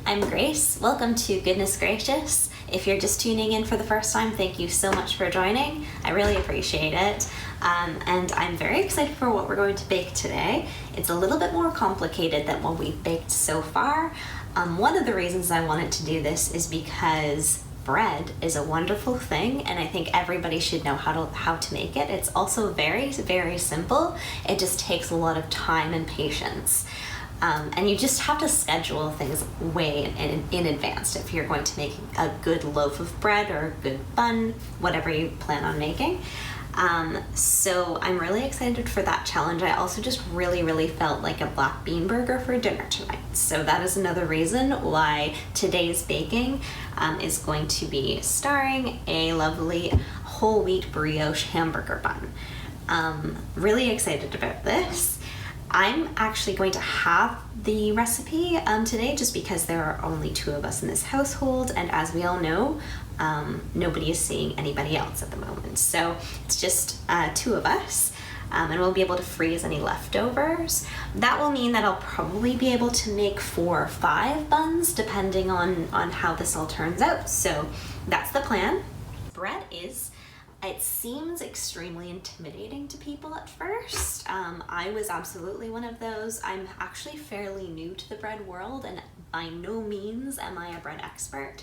I'm Grace. Welcome to Goodness Gracious. If you're just tuning in for the first time, thank you so much for joining. I really appreciate it. And I'm very excited for what we're going to bake today. It's a little bit more complicated than what we've baked so far. One of the reasons I wanted to do this is because bread is a wonderful thing, and I think everybody should know how to make it. It's also very, very simple. It just takes a lot of time and patience. And you just have to schedule things way in advance if you're going to make a good loaf of bread or a good bun, whatever you plan on making. So I'm really excited for that challenge. I also just really felt like a black bean burger for dinner tonight. So that is another reason why today's baking is going to be starring a lovely whole wheat brioche hamburger bun. Really excited about this. I'm actually going to have the recipe today just because there are only two of us in this household, and as we all know, nobody is seeing anybody else at the moment. So it's just two of us, and we'll be able to freeze any leftovers. That will mean that I'll probably be able to make 4 or 5 buns depending on how this all turns out. So that's the plan. Bread it seems extremely intimidating to people at first. I was absolutely one of those. I'm actually fairly new to the bread world, and by no means am I a bread expert.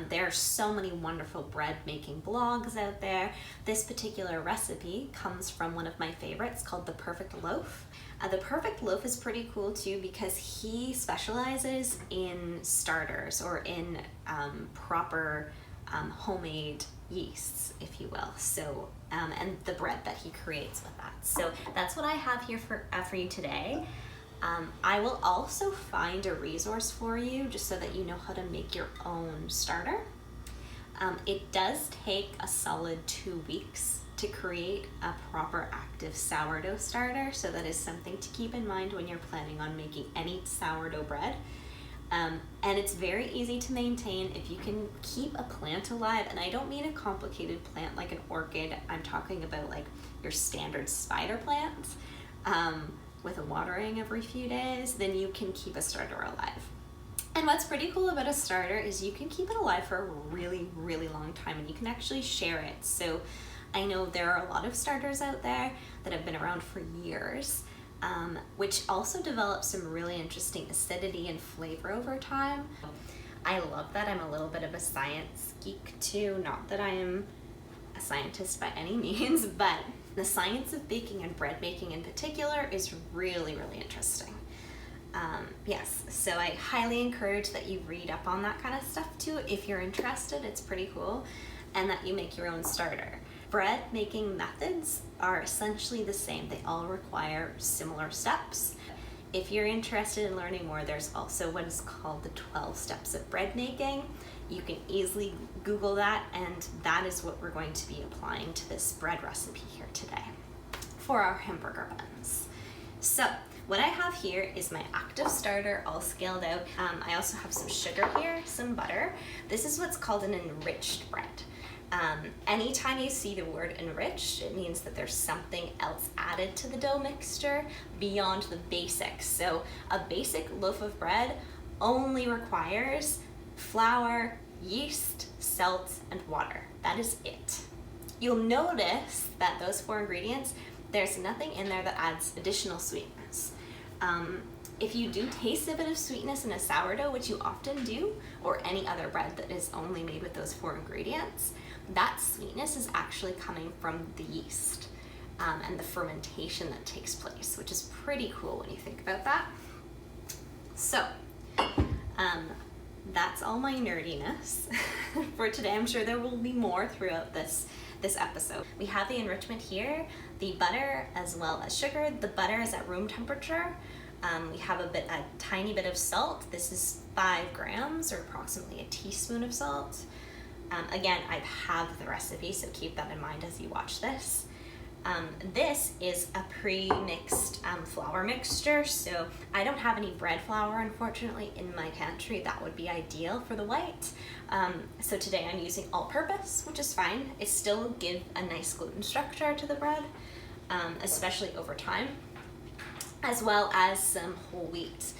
There are so many wonderful bread making blogs out there. This particular recipe comes from one of my favorites called The Perfect Loaf. The Perfect Loaf is pretty cool too because he specializes in starters or in proper homemade yeasts, if you will. So, and the bread that he creates with that. So that's what I have here for you today. I will also find a resource for you just so that you know how to make your own starter. It does take a solid 2 weeks to create a proper active sourdough starter, so that is something to keep in mind when you're planning on making any sourdough bread. And it's very easy to maintain if you can keep a plant alive, and I don't mean a complicated plant like an orchid. I'm talking about like your standard spider plants with a watering every few days. Then you can keep a starter alive. And what's pretty cool about a starter is you can keep it alive for a really long time, and you can actually share it. So I know there are a lot of starters out there that have been around for years, which also develops some really interesting acidity and flavor over time. I love that. I'm a little bit of a science geek too. Not that I am a scientist by any means, but the science of baking and bread making in particular is really interesting. Yes, so I highly encourage that you read up on that kind of stuff too if you're interested. It's pretty cool, and that you make your own starter. Bread making methods are essentially the same. They all require similar steps. If you're interested in learning more, there's also what is called the 12 steps of bread making. You can easily Google that, and that is what we're going to be applying to this bread recipe here today for our hamburger buns. So what I have here is my active starter all scaled out. I also have some sugar here, some butter. This is what's called an enriched bread. Anytime you see the word enriched, it means that there's something else added to the dough mixture beyond the basics. So a basic loaf of bread only requires flour, yeast, salt, and water. That is it. You'll notice that those 4 ingredients, there's nothing in there that adds additional sweetness. If you do taste a bit of sweetness in a sourdough, which you often do, or any other bread that is only made with those 4 ingredients, that sweetness is actually coming from the yeast and the fermentation that takes place, which is pretty cool when you think about that. So that's all my nerdiness for today. I'm sure there will be more throughout this episode. We have the enrichment here, the butter as well as sugar. The butter is at room temperature. We have a tiny bit of salt. This is 5 grams or approximately a teaspoon of salt. Again, I have the recipe, so keep that in mind as you watch this. This is a pre-mixed flour mixture, so I don't have any bread flour, unfortunately, in my pantry. That would be ideal for the white. So today I'm using all-purpose, which is fine. It still gives a nice gluten structure to the bread, especially over time, as well as some whole wheat.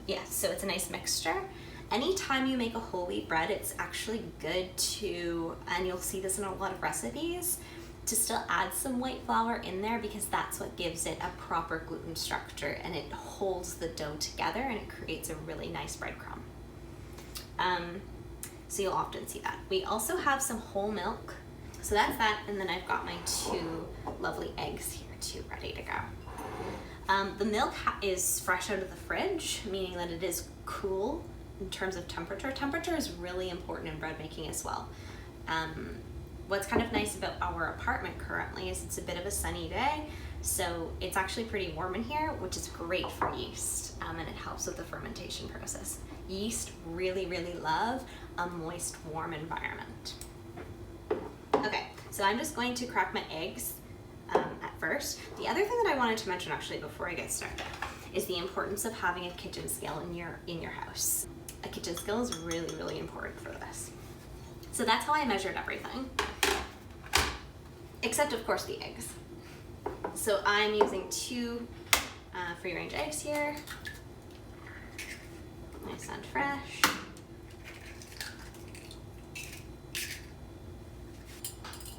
Yeah, so it's a nice mixture. Anytime you make a whole wheat bread, it's actually good to, and you'll see this in a lot of recipes, to still add some white flour in there because that's what gives it a proper gluten structure and it holds the dough together and it creates a really nice breadcrumb. So you'll often see that. We also have some whole milk. So that's that, and then I've got my 2 lovely eggs here too, ready to go. The milk is fresh out of the fridge, meaning that it is cool in terms of temperature. Temperature is really important in bread making as well. What's kind of nice about our apartment currently is it's a bit of a sunny day, so it's actually pretty warm in here, which is great for yeast, and it helps with the fermentation process. Yeast really, really love a moist, warm environment. Okay, so I'm just going to crack my eggs at first. The other thing that I wanted to mention actually before I get started is the importance of having a kitchen scale in your house. A kitchen scale is really, really important for this. So that's how I measured everything, except of course the eggs. So I'm using 2 free range eggs here, nice and fresh.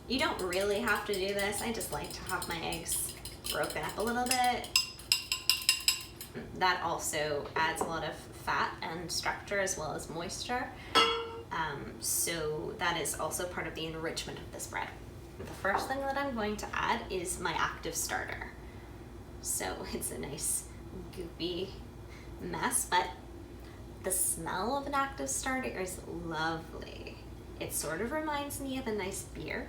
You don't really have to do this. I just like to have my eggs broken up a little bit. That also adds a lot of fat and structure as well as moisture. So that is also part of the enrichment of this bread. The first thing that I'm going to add is my active starter. So it's a nice goopy mess, but the smell of an active starter is lovely. It sort of reminds me of a nice beer,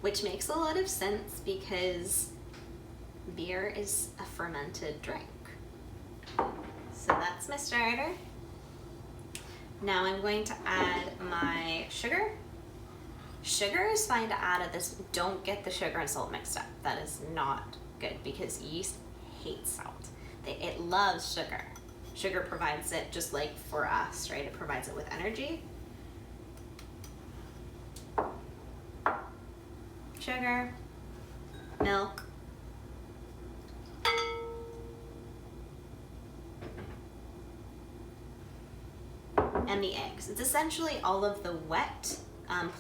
which makes a lot of sense because beer is a fermented drink. So that's my starter. Now I'm going to add my sugar. Sugar is fine to add at this. Don't get the sugar and salt mixed up. That is not good because yeast hates salt. It loves sugar. Sugar provides it just like for us, right? It provides it with energy. Sugar, milk, and the eggs. It's essentially all of the wet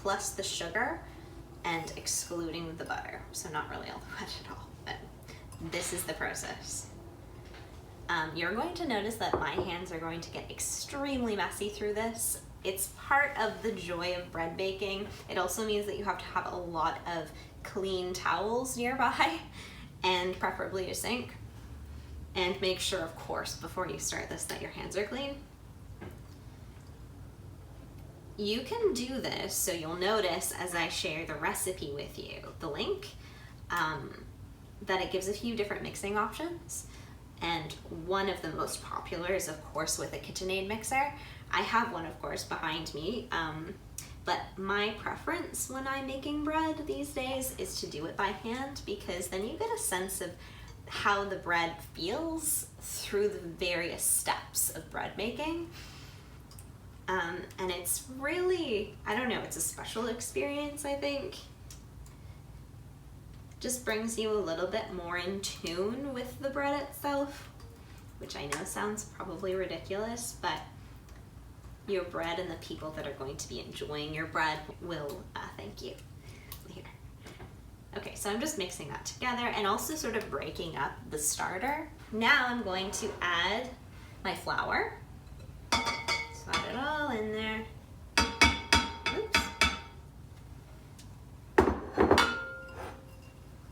plus the sugar and excluding the butter. So not really all the wet at all, but this is the process. You're going to notice that my hands are going to get extremely messy through this. It's part of the joy of bread baking. It also means that you have to have a lot of clean towels nearby and preferably a sink. And make sure, of course, before you start this that your hands are clean. You can do this, so you'll notice as I share the recipe with you, the link, that it gives a few different mixing options. And one of the most popular is, of course, with a KitchenAid mixer. I have one, of course, behind me, but my preference when I'm making bread these days is to do it by hand because then you get a sense of how the bread feels through the various steps of bread making. And it's really, I don't know, it's a special experience, I think. Just brings you a little bit more in tune with the bread itself, which I know sounds probably ridiculous, but your bread and the people that are going to be enjoying your bread will thank you. Here. Okay, so I'm just mixing that together and also sort of breaking up the starter. Now I'm going to add my flour. So add it all in there. Oops.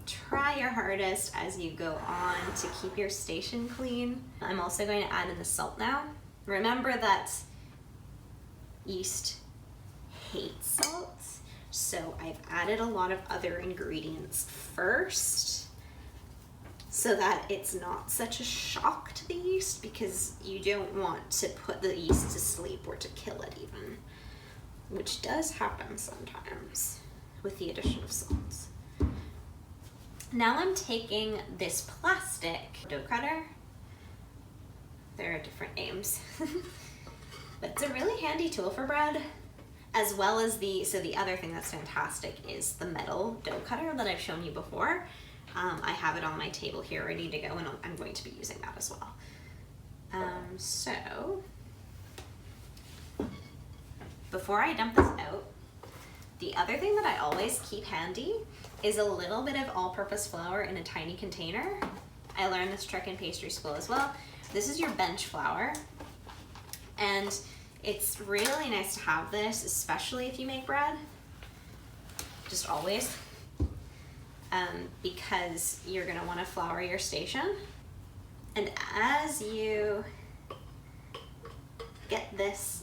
Try your hardest as you go on to keep your station clean. I'm also going to add in the salt now. Remember that yeast hates salt, so I've added a lot of other ingredients first so that it's not such a shock to the yeast because you don't want to put the yeast to sleep or to kill it even, which does happen sometimes with the addition of salt. Now I'm taking this plastic dough cutter. There are different names. But it's a really handy tool for bread, as well as the other thing that's fantastic is the metal dough cutter that I've shown you before. I have it on my table here ready to go and I'm going to be using that as well. So before I dump this out, the other thing that I always keep handy is a little bit of all-purpose flour in a tiny container. I learned this trick in pastry school as well. This is your bench flour, and it's really nice to have this, especially if you make bread, just always, because you're gonna wanna flour your station. And as you get this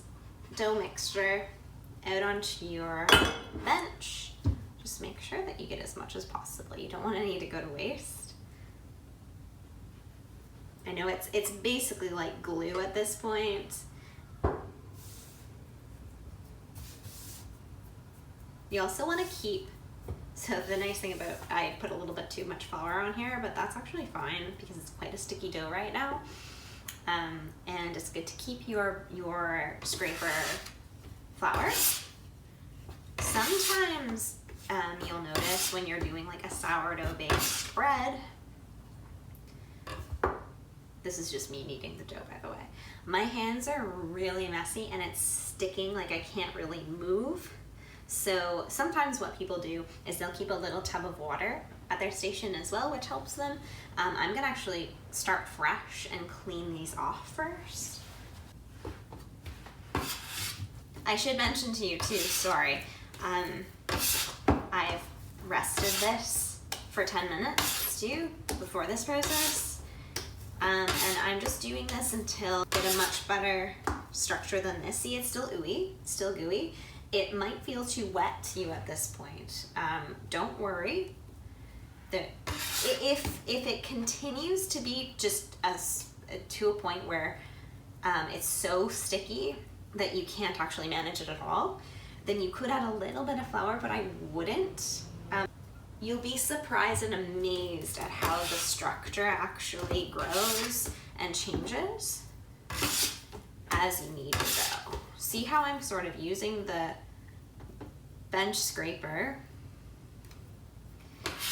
dough mixture out onto your bench, just make sure that you get as much as possible. You don't want any to go to waste. I know it's basically like glue at this point. You also want to keep, so the nice thing about, I put a little bit too much flour on here, but that's actually fine because it's quite a sticky dough right now. And it's good to keep your scraper flour. Sometimes you'll notice when you're doing like a sourdough based bread, this is just me kneading the dough, by the way, my hands are really messy and it's sticking, like I can't really move. So sometimes what people do is they'll keep a little tub of water at their station as well, which helps them. I'm gonna actually start fresh and clean these off first. I should mention to you too, sorry, I've rested this for 10 minutes too before this process. And I'm just doing this until I get a much better structure than this. See, it's still ooey, it's still gooey. It might feel too wet to you at this point. Don't worry. If it continues to be just to a point where it's so sticky that you can't actually manage it at all, then you could add a little bit of flour, but I wouldn't. You'll be surprised and amazed at how the structure actually grows and changes as you knead your dough. See how I'm sort of using the bench scraper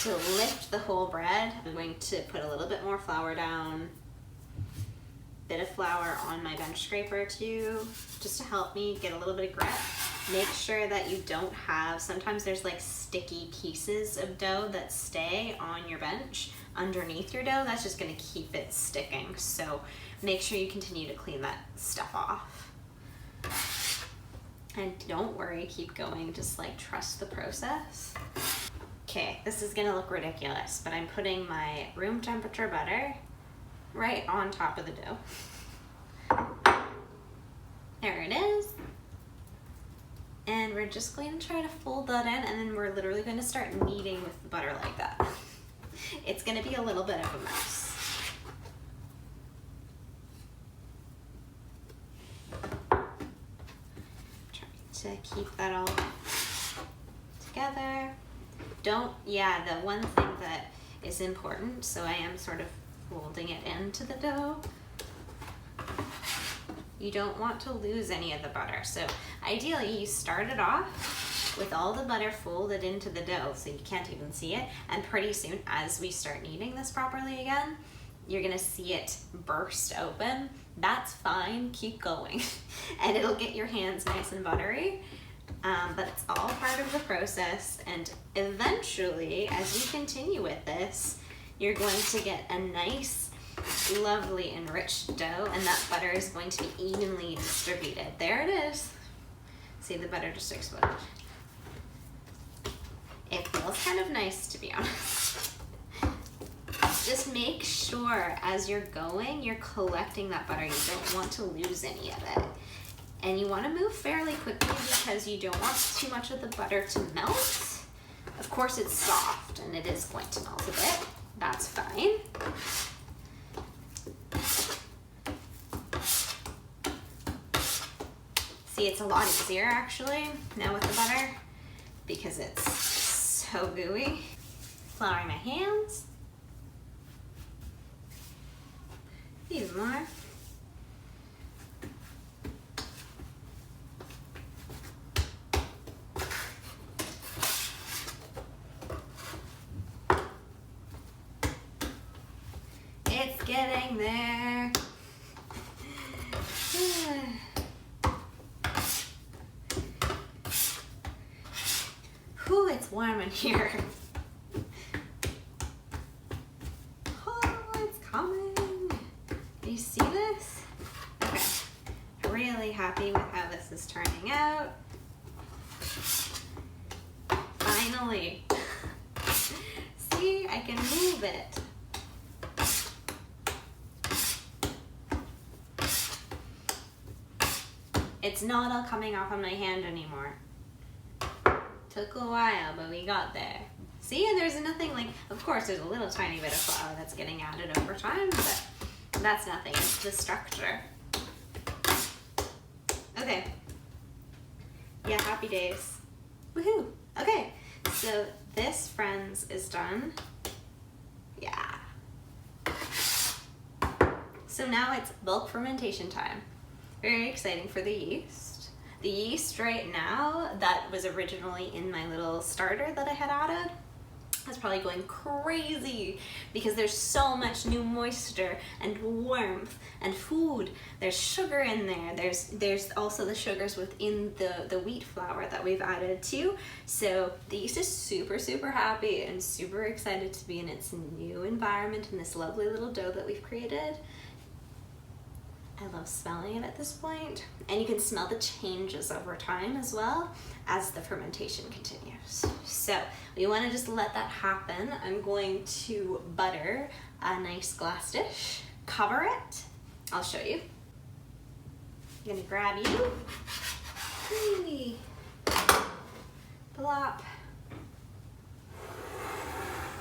to lift the whole bread. I'm going to put a little bit more flour down, bit of flour on my bench scraper too, just to help me get a little bit of grip. Make sure that you don't have, sometimes there's like sticky pieces of dough that stay on your bench underneath your dough. That's just gonna keep it sticking. So make sure you continue to clean that stuff off. And don't worry, keep going, just like trust the process. Okay, this is gonna look ridiculous, but I'm putting my room temperature butter right on top of the dough. There it is. And we're just going to try to fold that in, and then we're literally going to start kneading with the butter like that. It's going to be a little bit of a mess. Try to keep that all together. The one thing that is important, so I am sort of folding it into the dough. You don't want to lose any of the butter. So ideally you start it off with all the butter folded into the dough so you can't even see it. And pretty soon as we start kneading this properly again, you're gonna see it burst open. That's fine, keep going. And it'll get your hands nice and buttery. But it's all part of the process. And eventually, as you continue with this, you're going to get a nice, lovely enriched dough, and that butter is going to be evenly distributed. There it is. See, the butter just exploded. It feels kind of nice, to be honest. Just make sure as you're going, you're collecting that butter. You don't want to lose any of it. And you want to move fairly quickly because you don't want too much of the butter to melt. Of course, it's soft and it is going to melt a bit. That's fine. See, it's a lot easier actually now with the butter because it's so gooey. Flouring my hands. Even more. It's getting there. Whew, it's warm in here. Oh, it's coming. Do you see this? Okay. Really happy with how this is turning out. Finally. See, I can move it. It's not all coming off on my hand anymore. Took a while, but we got there. See, and there's nothing like, of course there's a little tiny bit of flour that's getting added over time, but that's nothing, it's the structure. Okay. Yeah, happy days. Woohoo! Okay, so this, friends, is done. Yeah. So now it's bulk fermentation time. Very exciting for the yeast. The yeast right now that was originally in my little starter that I had added is probably going crazy because there's so much new moisture and warmth and food. There's sugar in there. There's also the sugars within the wheat flour that we've added too. So the yeast is super, super happy and super excited to be in its new environment in this lovely little dough that we've created. I love smelling it at this point, and you can smell the changes over time as well as the fermentation continues. So we want to just let that happen. I'm going to butter a nice glass dish, cover it. I'll show you. I'm gonna grab you. Whee. Plop.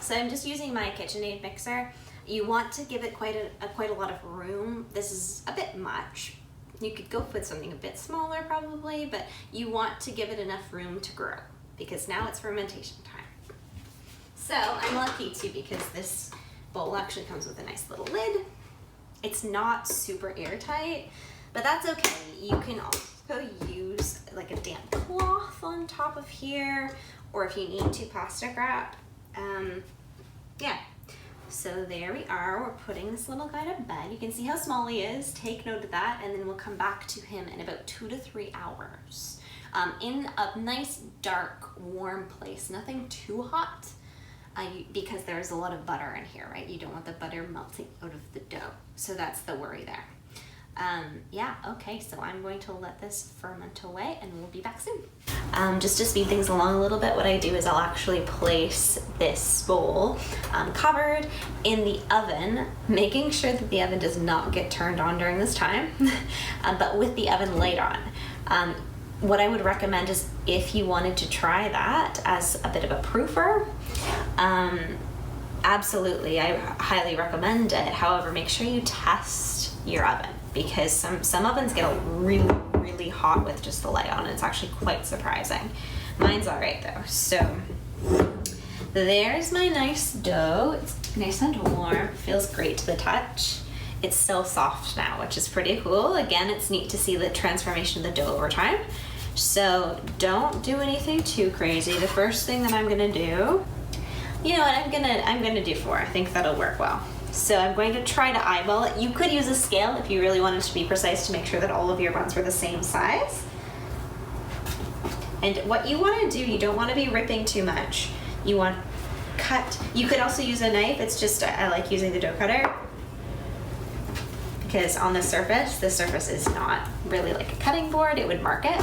So I'm just using my KitchenAid mixer. You want to give it quite a lot of room. This is a bit much. You could go with something a bit smaller probably, but you want to give it enough room to grow because now it's fermentation time. So I'm lucky too because this bowl actually comes with a nice little lid. It's not super airtight, but that's okay. You can also use like a damp cloth on top of here, or if you need to, plastic wrap. Yeah. So there we are, we're putting this little guy to bed. You can see how small he is, take note of that, and then we'll come back to him in about 2 to 3 hours. In a nice, dark, warm place, nothing too hot, because there's a lot of butter in here, right? You don't want the butter melting out of the dough, so that's the worry there. Yeah, okay, so I'm going to let this ferment away and we'll be back soon. Just to speed things along a little bit, what I do is I'll actually place this bowl covered in the oven, making sure that the oven does not get turned on during this time, but with the oven light on. What I would recommend is if you wanted to try that as a bit of a proofer, absolutely, I highly recommend it. However, make sure you test your oven, because some ovens get really, really hot with just the light on. It's actually quite surprising. Mine's all right though. So there's my nice dough. It's nice and warm, feels great to the touch. It's so soft now, which is pretty cool. Again, it's neat to see the transformation of the dough over time. So don't do anything too crazy. The first thing that I'm gonna do, you know what, I'm gonna do 4. I think that'll work well. So I'm going to try to eyeball it. You could use a scale if you really wanted to be precise to make sure that all of your buns were the same size. And what you want to do, you don't want to be ripping too much. You want cut. You could also use a knife. It's just, I like using the dough cutter because on the surface is not really like a cutting board. It would mark it.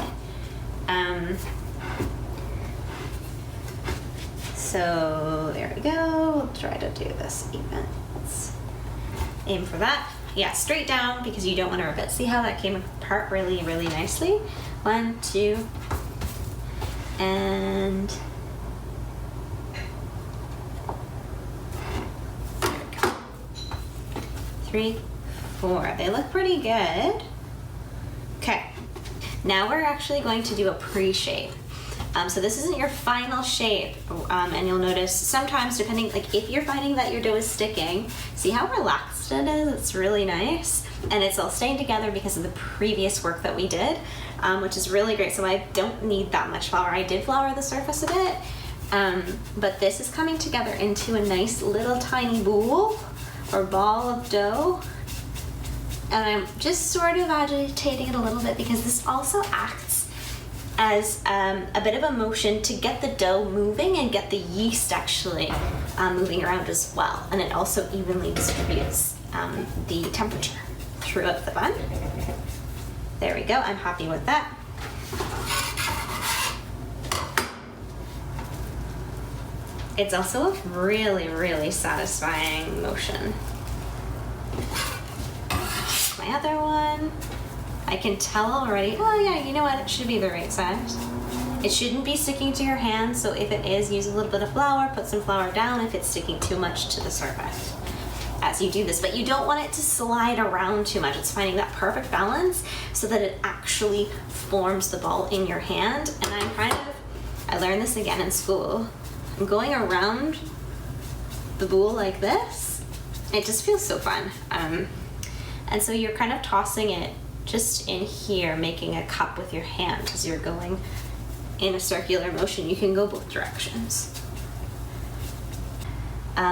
So there we go. We'll try to do this even. Let's aim for that. Yeah, straight down because you don't want to rip it. See how that came apart really, really nicely? 1, 2, and there we go. 3, 4. They look pretty good. Okay, now we're actually going to do a pre-shape. So this isn't your final shape, and you'll notice sometimes depending, like if you're finding that your dough is sticking, see how relaxed it is? It's really nice, and it's all staying together because of the previous work that we did, which is really great. So I don't need that much flour. I did flour the surface a bit, but this is coming together into a nice little tiny bowl or ball of dough. And I'm just sort of agitating it a little bit because this also acts as a bit of a motion to get the dough moving and get the yeast actually moving around as well. And it also evenly distributes the temperature throughout the bun. There we go, I'm happy with that. It's also a really, really satisfying motion. My other one, I can tell already, oh yeah, you know what, it should be the right size. It shouldn't be sticking to your hand, so if it is, use a little bit of flour, put some flour down if it's sticking too much to the surface as you do this. But you don't want it to slide around too much. It's finding that perfect balance so that it actually forms the ball in your hand. And I learned this again in school. I'm going around the bowl like this. It just feels so fun. And so you're kind of tossing it just in here, making a cup with your hand as you're going in a circular motion. You can go both directions.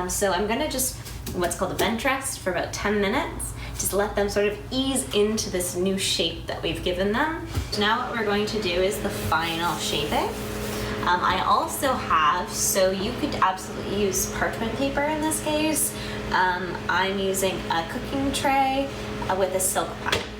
So I'm gonna just, what's called a bench rest for about 10 minutes. Just let them sort of ease into this new shape that we've given them. Now what we're going to do is the final shaping. I also have, so you could absolutely use parchment paper in this case. I'm using a cooking tray with a silk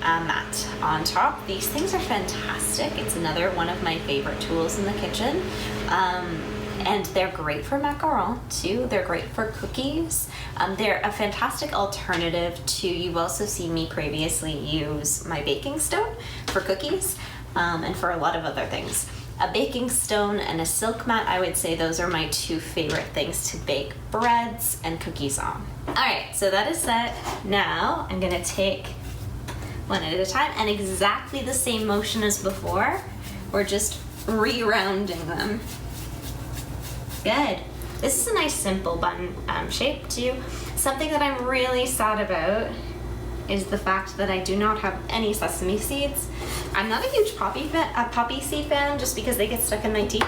mat on top. These things are fantastic. It's another one of my favorite tools in the kitchen. And they're great for macarons too. They're great for cookies. They're a fantastic alternative to, you've also seen me previously use my baking stone for cookies and for a lot of other things. A baking stone and a silk mat, I would say those are my two favorite things to bake breads and cookies on. All right, so that is set. Now I'm gonna take one at a time, and exactly the same motion as before. We're just re-rounding them. Good. This is a nice simple bun shape too. Something that I'm really sad about is the fact that I do not have any sesame seeds. I'm not a huge poppy seed fan just because they get stuck in my teeth.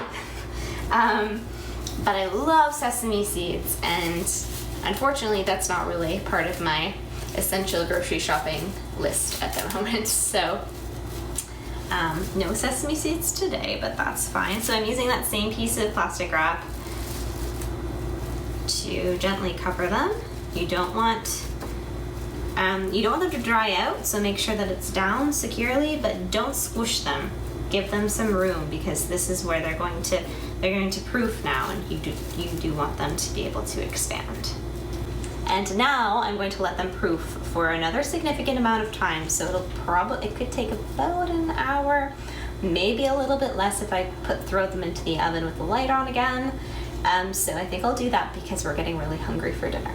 But I love sesame seeds, and unfortunately that's not really part of my essential grocery shopping list at the moment. So no sesame seeds today, but that's fine. So I'm using that same piece of plastic wrap to gently cover them. You don't want them to dry out, so make sure that it's down securely, but don't squish them. Give them some room, because this is where they're going to proof now, and you do want them to be able to expand. And now I'm going to let them proof for another significant amount of time. So it could take about an hour, maybe a little bit less if I throw them into the oven with the light on again. So I think I'll do that because we're getting really hungry for dinner.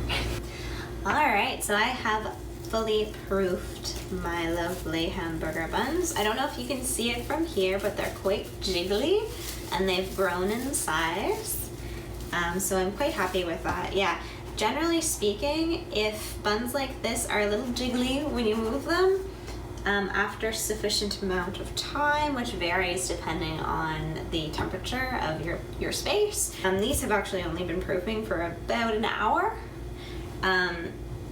All right, so I have fully proofed my lovely hamburger buns. I don't know if you can see it from here, but they're quite jiggly and they've grown in size. So I'm quite happy with that. Yeah, generally speaking, if buns like this are a little jiggly when you move them, after sufficient amount of time, which varies depending on the temperature of your space. These have actually only been proofing for about an hour.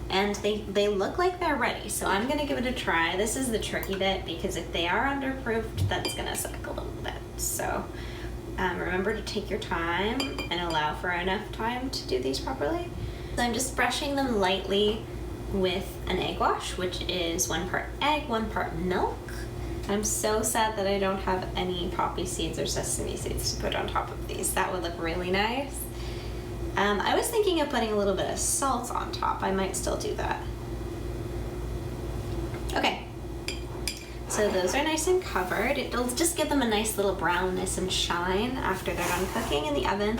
And they look like they're ready, so I'm gonna give it a try. This is the tricky bit, because if they are underproofed, that's gonna suck a little bit. So remember to take your time and allow for enough time to do these properly. So I'm just brushing them lightly with an egg wash, which is 1 part egg, 1 part milk. I'm so sad that I don't have any poppy seeds or sesame seeds to put on top of these. That would look really nice. I was thinking of putting a little bit of salt on top. I might still do that. Okay, so those are nice and covered. It'll just give them a nice little brownness and shine after they're done cooking in the oven.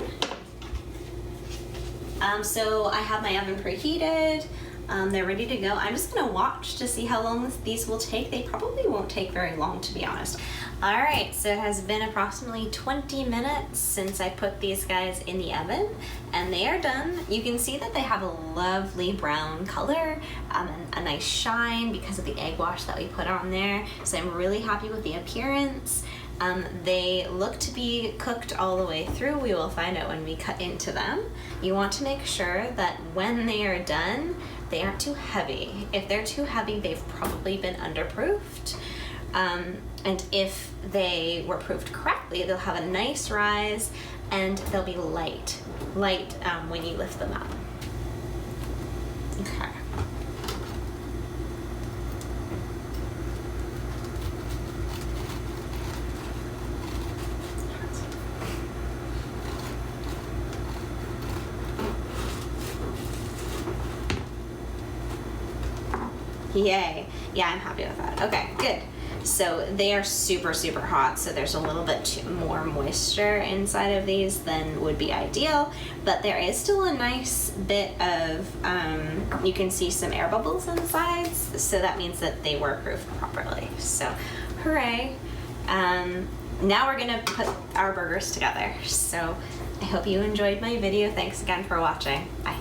So I have my oven preheated. They're ready to go. I'm just gonna watch to see how long these will take. They probably won't take very long, to be honest. All right, so it has been approximately 20 minutes since I put these guys in the oven, and they are done. You can see that they have a lovely brown color, and a nice shine because of the egg wash that we put on there. So I'm really happy with the appearance. They look to be cooked all the way through. We will find out when we cut into them. You want to make sure that when they are done, they aren't too heavy. If they're too heavy, they've probably been underproofed. And if they were proofed correctly, they'll have a nice rise and they'll be light when you lift them up. Okay. Yay. Yeah, I'm happy with that. Okay, good. So they are super, super hot, so there's a little bit more moisture inside of these than would be ideal, but there is still a nice bit of, you can see some air bubbles on the sides, so that means that they were proofed properly. So, hooray. Now we're gonna put our burgers together. So I hope you enjoyed my video. Thanks again for watching. Bye.